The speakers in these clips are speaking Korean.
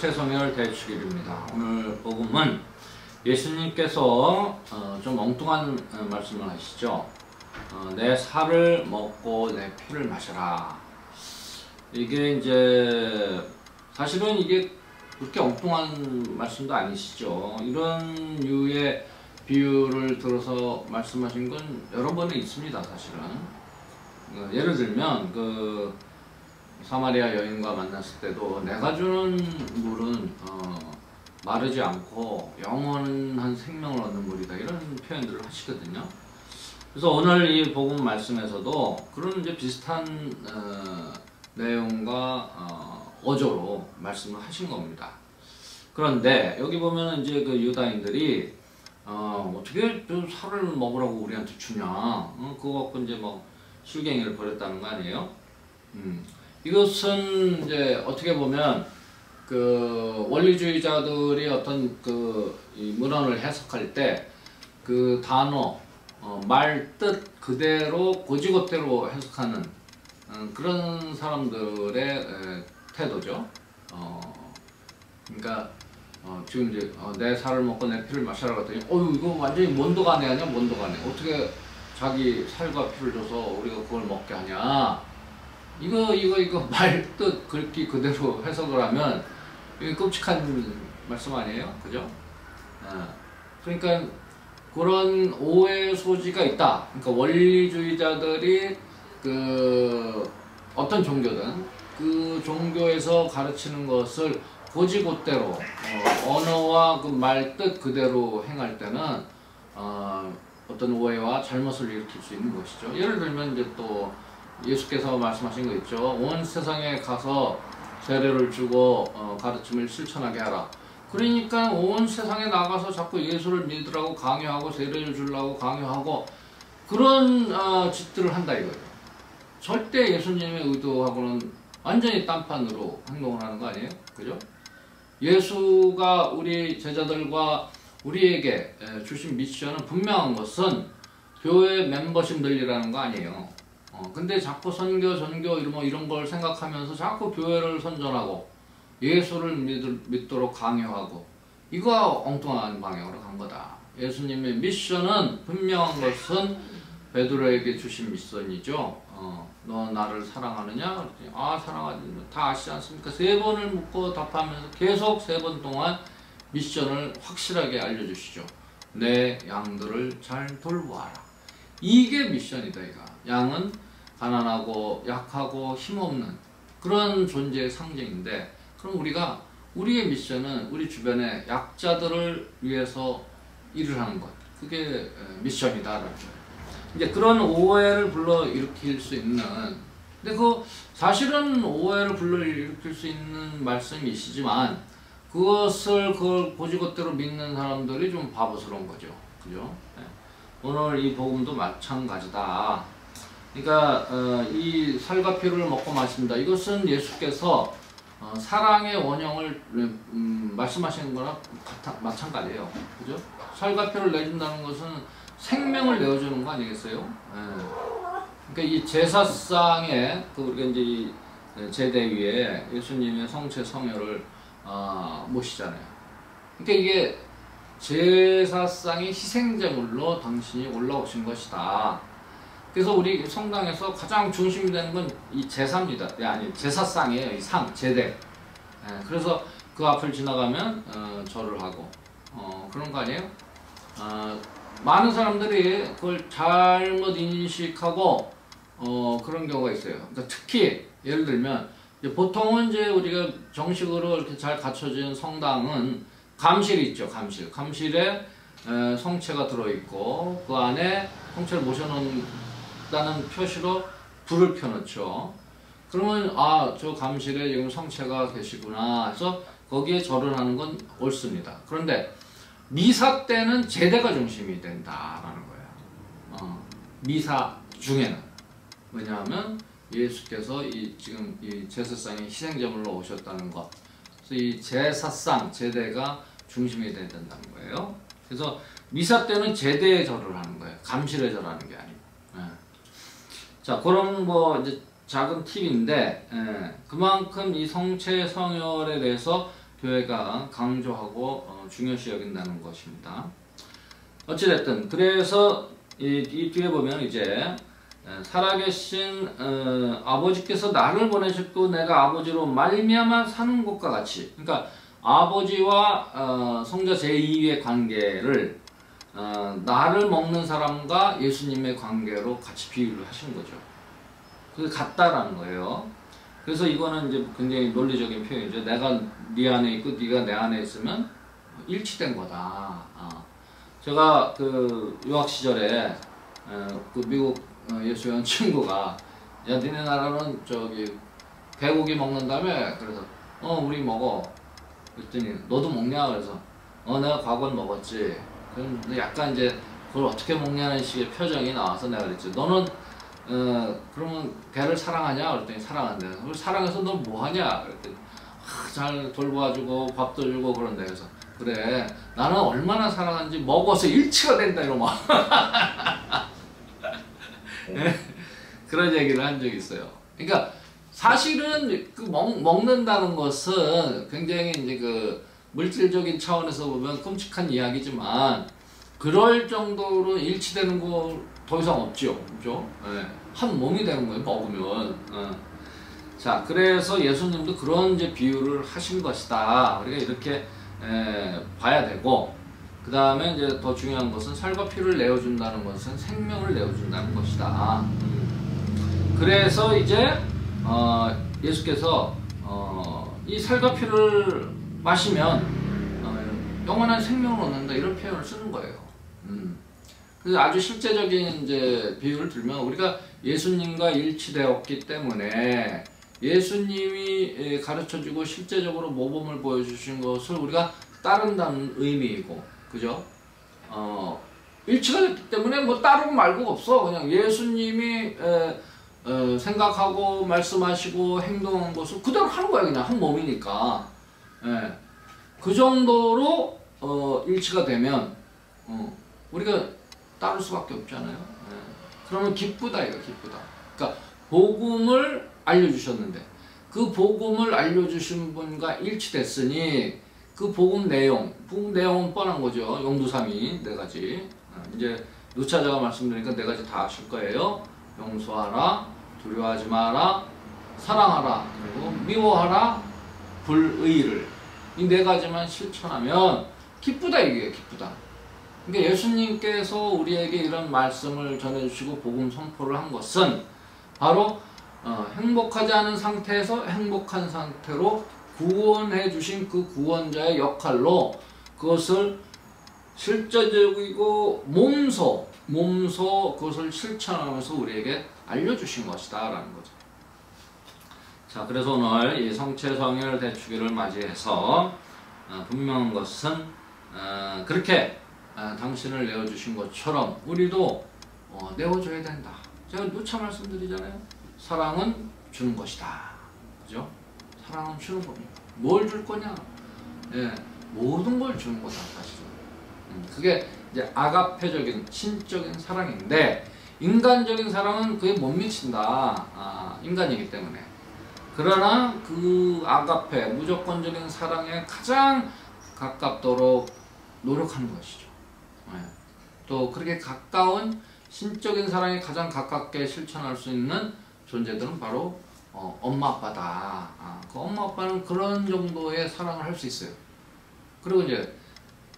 성체성혈 대축일입니다. 오늘 복음은 예수님께서 좀 엉뚱한 말씀을 하시죠. 내 살을 먹고 내 피를 마셔라. 이게 이제 사실은 이게 그렇게 엉뚱한 말씀도 아니시죠. 이런 류의 비유를 들어서 말씀하신 건 여러 번에 있습니다. 사실은 예를 들면 그 사마리아 여인과 만났을 때도 내가 주는 물은 마르지 않고 영원한 생명을 얻는 물이다, 이런 표현들을 하시거든요. 그래서 오늘 이 복음 말씀에서도 그런 이제 비슷한 내용과 어조로 말씀을 하신 겁니다. 그런데 여기 보면은 이제 그 유다인들이 어떻게 좀 살을 먹으라고 우리한테 주냐, 그거 갖고 이제 뭐 실갱이를 벌였다는 거 아니에요? 이것은 이제 어떻게 보면 그 원리주의자들이 어떤 이 문헌을 해석할 때 그 단어 말 뜻 그대로 고지고대로 해석하는 그런 사람들의 태도죠. 그러니까 지금 이제 내 살을 먹고 내 피를 마셔라 그랬더니 이거 완전히 몬도가네 아니야, 몬도가네. 어떻게 자기 살과 피를 줘서 우리가 그걸 먹게 하냐. 이거 말 뜻 글귀 그대로 해석을 하면 이게 끔찍한 말씀 아니에요? 그죠? 그러니까 그런 오해 소지가 있다. 그러니까 원리주의자들이 어떤 종교든 그 종교에서 가르치는 것을 고지고대로 언어와 그 말 뜻 그대로 행할 때는 어떤 오해와 잘못을 일으킬 수 있는 것이죠. 예를 들면 이제 또 예수께서 말씀하신 거 있죠. 온 세상에 가서 세례를 주고 가르침을 실천하게 하라. 그러니까 온 세상에 나가서 자꾸 예수를 믿으라고 강요하고 세례를 주려고 강요하고 그런 짓들을 한다 이거예요. 절대 예수님의 의도하고는 완전히 딴판으로 행동을 하는 거 아니에요? 그죠? 예수가 우리 제자들과 우리에게 주신 미션은 분명한 것은 교회 멤버십 늘리라는 거 아니에요. 근데 자꾸 선교, 전교 이런 걸 생각하면서 자꾸 교회를 선전하고 예수를 믿도록 강요하고, 이거 엉뚱한 방향으로 간 거다. 예수님의 미션은 분명한 것은 베드로에게 주신 미션이죠. 너 나를 사랑하느냐? 그랬더니 사랑하지. 다 아시지 않습니까? 3번을 묻고 답하면서 계속 3번 동안 미션을 확실하게 알려주시죠. 내 양들을 잘 돌보아라. 이게 미션이다 이거. 양은 가난하고 약하고 힘없는 그런 존재의 상징인데, 그럼 우리의 미션은 우리 주변의 약자들을 위해서 일을 하는 것, 그게 미션이다라는 거예요. 이제 그런 오해를 불러일으킬 수 있는, 근데 사실은 오해를 불러일으킬 수 있는 말씀이시지만 그걸 고지고대로 믿는 사람들이 좀 바보스러운 거죠. 그죠? 오늘 이 복음도 마찬가지다. 그러니까 이 살과 피를 먹고 마신다. 이것은 예수께서 사랑의 원형을 말씀하시는 거랑 마찬가지예요. 그죠? 살과 피를 내준다는 것은 생명을 내어주는 거 아니겠어요? 그러니까 이 제사상에 우리가 이제 이 제대 위에 예수님의 성체 성혈을 모시잖아요. 그러니까 이게 제사상의 희생제물로 당신이 올라오신 것이다. 그래서 우리 성당에서 가장 중심이 되는 건 이 제사입니다. 아니, 제사상이에요. 이 상, 제대. 그래서 그 앞을 지나가면 절을 하고 그런 거 아니에요? 많은 사람들이 그걸 잘못 인식하고 그런 경우가 있어요. 그러니까 특히 예를 들면 보통은 이제 우리가 정식으로 이렇게 잘 갖춰진 성당은 감실이 있죠. 감실에 성체가 들어있고 그 안에 성체를 모셔놓는다는 표시로 불을 켜놓죠. 그러면 저 감실에 지금 성체가 계시구나 해서 거기에 절을 하는 건 옳습니다. 그런데 미사 때는 제대가 중심이 된다라는 거예요. 미사 중에는. 왜냐하면 예수께서 지금 이 제사상의 희생제물로 오셨다는 것. 그래서 이 제사상, 제대가 중심이 돼야 된다는 거예요. 그래서 미사 때는 제대의 절을 하는 거예요. 감실의 절하는 게 아니고. 자, 그런 이제 작은 팁인데, 그만큼 이 성체 성혈에 대해서 교회가 강조하고 중요시 여긴다는 것입니다. 어찌됐든 그래서 이 뒤에 보면 이제 살아계신 아버지께서 나를 보내셨고 내가 아버지로 말미암아 사는 것과 같이, 그러니까 아버지와 성자 제2의 관계를 나를 먹는 사람과 예수님의 관계로 같이 비유를 하신 거죠. 그게 같다라는 거예요. 그래서 이거는 이제 굉장히 논리적인 표현이죠. 내가 네 안에 있고 네가 내 안에 있으면 일치된 거다. 제가 그 유학 시절에 그 미국 예수형 친구가 야 니네 나라는 저기 개고기 먹는다며. 그래서 우리 먹어. 그랬더니 너도 먹냐? 그래서 내가 과거는 먹었지. 그럼 약간 이제 그걸 어떻게 먹냐는 식의 표정이 나와서 내가 그랬지. 너는 그러면 개를 사랑하냐? 그랬더니 사랑한대. 그걸 사랑해서 넌 뭐하냐? 그랬더니 잘 돌봐주고 밥도 주고 그런데. 그래서 그래 나는 얼마나 사랑하는지 먹어서 일치가 된다 이러면 그런 얘기를 한 적이 있어요. 그러니까 사실은 그 먹는다는 것은 굉장히 이제 그 물질적인 차원에서 보면 끔찍한 이야기지만 그럴 정도로 일치되는 거 더 이상 없죠. 그죠? 네. 한 몸이 되는 거예요, 먹으면. 자, 그래서 예수님도 그런 이제 비유를 하신 것이다. 우리가 이렇게 봐야 되고, 그 다음에 이제 더 중요한 것은 살과 피를 내어준다는 것은 생명을 내어준다는 것이다. 그래서 이제 예수께서 이 살과 피를 마시면 영원한 생명을 얻는다 이런 표현을 쓰는 거예요. 그래서 아주 실제적인 이제 비유를 들면 우리가 예수님과 일치되었기 때문에 예수님이 가르쳐주고 실제적으로 모범을 보여주신 것을 우리가 따른다는 의미이고, 그죠? 일치가 됐기 때문에 뭐 따르고 말고가 없어. 그냥 예수님이 생각하고 말씀하시고 행동한 것을 그대로 하는 거야. 그냥 한 몸이니까. 그 정도로 일치가 되면 우리가 따를 수밖에 없잖아요. 그러면 기쁘다 이거 기쁘다. 그러니까 복음을 알려주셨는데 그 복음을 알려주신 분과 일치됐으니 그 복음 내용은 뻔한 거죠. 용두삼위 네 가지. 이제 누차자가 말씀드리니까 네 가지 다 아실 거예요. 용서하라, 두려워하지 마라, 사랑하라, 그리고 미워하라, 불의를. 이 네 가지만 실천하면 기쁘다 이게 기쁘다. 그러니까 예수님께서 우리에게 이런 말씀을 전해주시고 복음 선포를 한 것은 바로 행복하지 않은 상태에서 행복한 상태로 구원해 주신 그 구원자의 역할로 그것을 실제적이고 몸소 그것을 실천하면서 우리에게 알려주신 것이다 라는 거죠. 자, 그래서 오늘 이 성체성혈 대축일을 맞이해서 분명한 것은 그렇게 당신을 내어주신 것처럼 우리도 내어줘야 된다. 제가 누차 말씀드리잖아요. 사랑은 주는 것이다. 그죠? 사랑은 주는 겁니다. 뭘 줄 거냐? 모든 걸 주는 거다, 사실은. 그게 이제 아가페적인 신적인 사랑인데 인간적인 사랑은 그게 못 미친다. 인간이기 때문에. 그러나 그 아가페 무조건적인 사랑에 가장 가깝도록 노력하는 것이죠. 또 그렇게 가까운 신적인 사랑에 가장 가깝게 실천할 수 있는 존재들은 바로 엄마 아빠다. 그 엄마 아빠는 그런 정도의 사랑을 할 수 있어요. 그리고 이제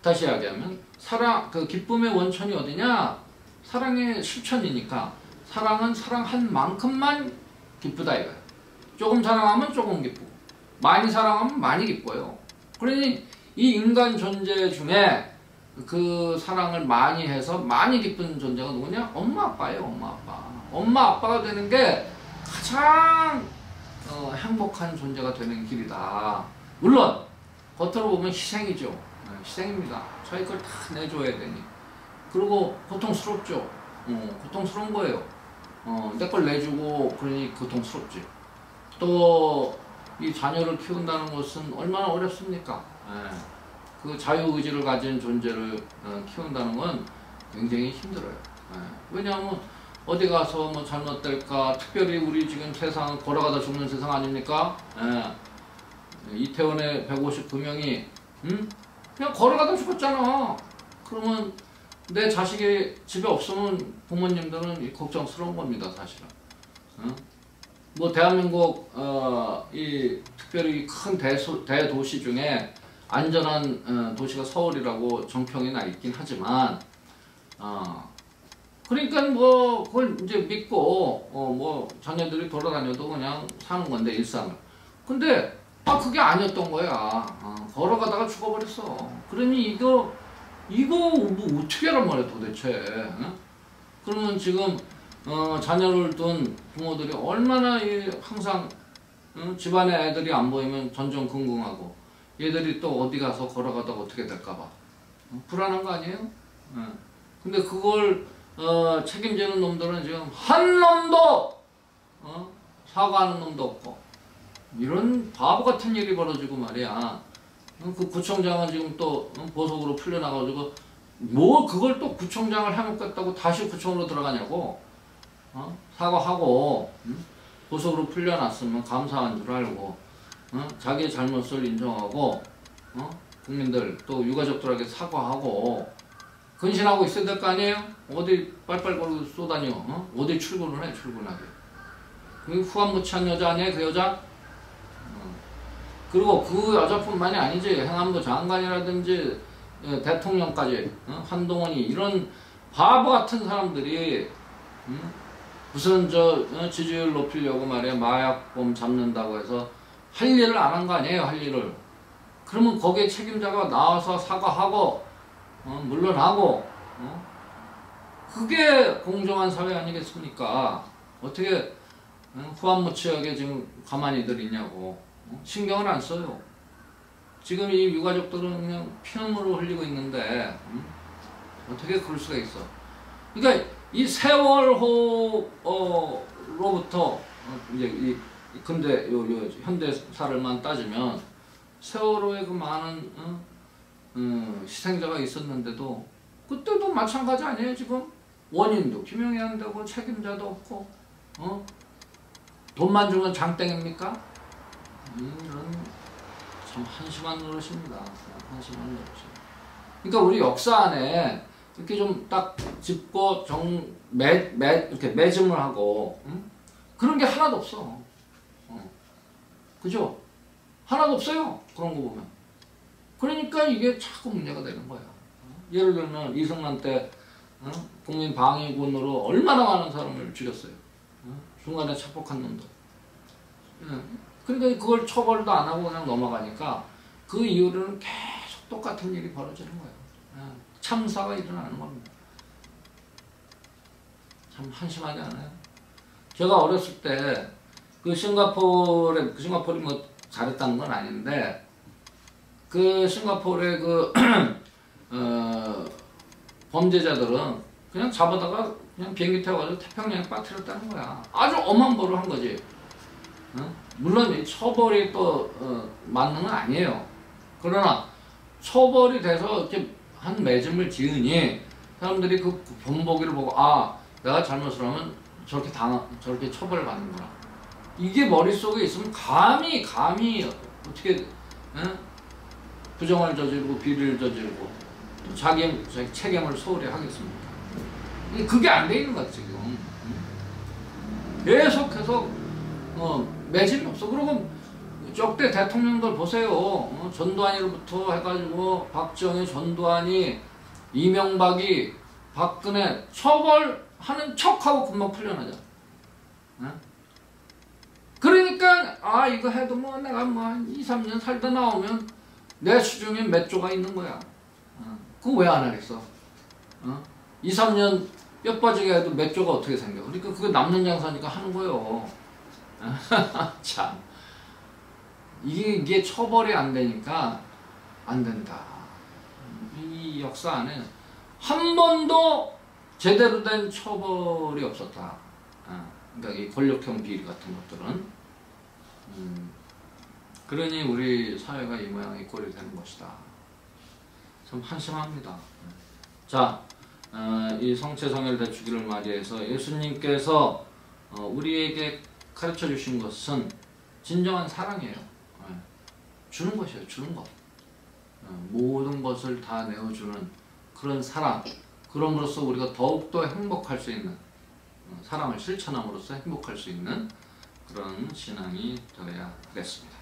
다시 이야기하면 사랑, 그 기쁨의 원천이 어디냐? 사랑의 실천이니까 사랑은 사랑한 만큼만 기쁘다 이거야. 조금 사랑하면 조금 기쁘고 많이 사랑하면 많이 기뻐요. 그러니 이 인간 존재 중에 그 사랑을 많이 해서 많이 기쁜 존재가 누구냐? 엄마 아빠예요. 엄마 아빠. 엄마 아빠가 되는 게 가장 행복한 존재가 되는 길이다. 물론 겉으로 보면 희생이죠. 희생입니다. 저희 걸 다 내줘야 되니. 그리고 고통스럽죠. 고통스러운 거예요. 내 걸 내주고 그러니 고통스럽지. 또 이 자녀를 키운다는 것은 얼마나 어렵습니까? 그 자유의지를 가진 존재를 키운다는 건 굉장히 힘들어요. 왜냐하면 어디 가서 뭐 잘못될까, 특별히 우리 지금 세상은 걸어가다 죽는 세상 아닙니까? 이태원에 159명이 그냥 걸어가다 죽었잖아. 그러면 내 자식이 집에 없으면 부모님들은 걱정스러운 겁니다, 사실은. 뭐 대한민국 이 특별히 큰 대도시 중에 안전한 도시가 서울이라고 정평이 나 있긴 하지만 그러니까 뭐 그걸 이제 믿고 뭐 자녀들이 돌아다녀도 그냥 사는 건데 일상을. 근데 그게 아니었던 거야. 걸어가다가 죽어버렸어. 그러니 이거 뭐 어떻게 하란 말이야 도대체. 그러면 지금 자녀를 둔 부모들이 얼마나 항상 집안에 애들이 안 보이면 전전긍긍하고 얘들이 또 어디 가서 걸어가다가 어떻게 될까봐 불안한 거 아니에요? 근데 그걸 책임지는 놈들은 지금 한 놈도 사과하는 놈도 없고 이런 바보 같은 일이 벌어지고 말이야. 그 구청장은 지금 또 보석으로 풀려나가지고 뭐 그걸 또 구청장을 해먹겠다고 다시 구청으로 들어가냐고. 사과하고 보석으로 풀려났으면 감사한 줄 알고 자기의 잘못을 인정하고 국민들 또 유가족들에게 사과하고 근신하고 있어야 될 거 아니에요? 어디 빨빨거리고 쏘다녀. 어디 출근을 해 출근하게. 그 후한무치한 여자 아니에요 그 여자? 그리고 그 여자뿐만이 아니지. 행안부 장관이라든지 대통령까지 한동훈이 이런 바보 같은 사람들이 무슨 지지율 높이려고 말이야 마약범 잡는다고 해서 할 일을 안 한 거 아니에요 할 일을. 그러면 거기에 책임자가 나와서 사과하고 물러나고 그게 공정한 사회 아니겠습니까? 어떻게 후한무치하게 지금 가만히들 있냐고. 신경을 안 써요. 지금 이 유가족들은 그냥 피눈물을 흘리고 있는데 어떻게 그럴 수가 있어. 그러니까 이 세월호로부터 이제 이 근대 현대사를만 따지면 세월호에 그 많은 희생자가 있었는데도 그때도 마찬가지 아니에요 지금? 원인도 규명해야 한다고 책임자도 없고 돈만 주면 장땡입니까? 이런 참 한심한 노릇입니다. 한심한 노릇이. 그러니까 우리 역사 안에 이렇게 좀 딱 짚고 이렇게 매짐을 하고 그런 게 하나도 없어. 그죠? 하나도 없어요. 그런 거 보면. 그러니까 이게 자꾸 문제가 되는 거야. 예를 들면 이승만 때 국민방위군으로 얼마나 많은 사람을 죽였어요. 중간에 착복한 놈도. 그러니까 그걸 처벌도 안 하고 그냥 넘어가니까 그 이후로는 계속 똑같은 일이 벌어지는 거예요. 참사가 일어나는 겁니다. 참 한심하지 않아요? 제가 어렸을 때 그 싱가포르이 뭐 잘했다는 건 아닌데 그 싱가포르의 그 범죄자들은 그냥 잡아다가 그냥 비행기 태워가지고 태평양에 빠뜨렸다는 거야. 아주 엄한 벌을 한 거지. 물론 이 처벌이 또 맞는 건 아니에요. 그러나 처벌이 돼서 이렇게 한 매짐을 지으니 사람들이 그 본보기를 보고 내가 잘못을 하면 저렇게 처벌을 받는구나. 이게 머릿속에 있으면 감히 어떻게 부정을 저지르고 비리를 저지르고 또 자기 책임을 소홀히 하겠습니까? 그게 안 돼 있는 것 같아 지금. 계속해서 매짐이 없어. 그리고 역대 대통령들 보세요. 전두환이로부터 해가지고 박정희, 전두환이, 이명박이, 박근혜 처벌하는 척하고 금방 풀려나잖아. 그러니까 이거 해도 뭐 내가 뭐 한 2, 3년 살다 나오면 내 수중에 몇 조가 있는 거야. 그거 왜 안 하겠어? 2, 3년 뼈 빠지게 해도 몇 조가 어떻게 생겨. 그러니까 그게 남는 장사니까 하는 거예요. 참. 이게 처벌이 안 되니까 안 된다. 이 역사 안에 한 번도 제대로 된 처벌이 없었다. 그러니까 이 권력형 비리 같은 것들은. 그러니 우리 사회가 이 모양의 꼴이 되는 것이다. 참 한심합니다. 자, 이 성체성혈 대축일을 맞이해서 예수님께서 우리에게 가르쳐 주신 것은 진정한 사랑이에요. 주는 것이에요. 주는 것. 모든 것을 다 내어주는 그런 사랑. 그럼으로써 우리가 더욱더 행복할 수 있는, 사랑을 실천함으로써 행복할 수 있는 그런 신앙이 되어야 하겠습니다.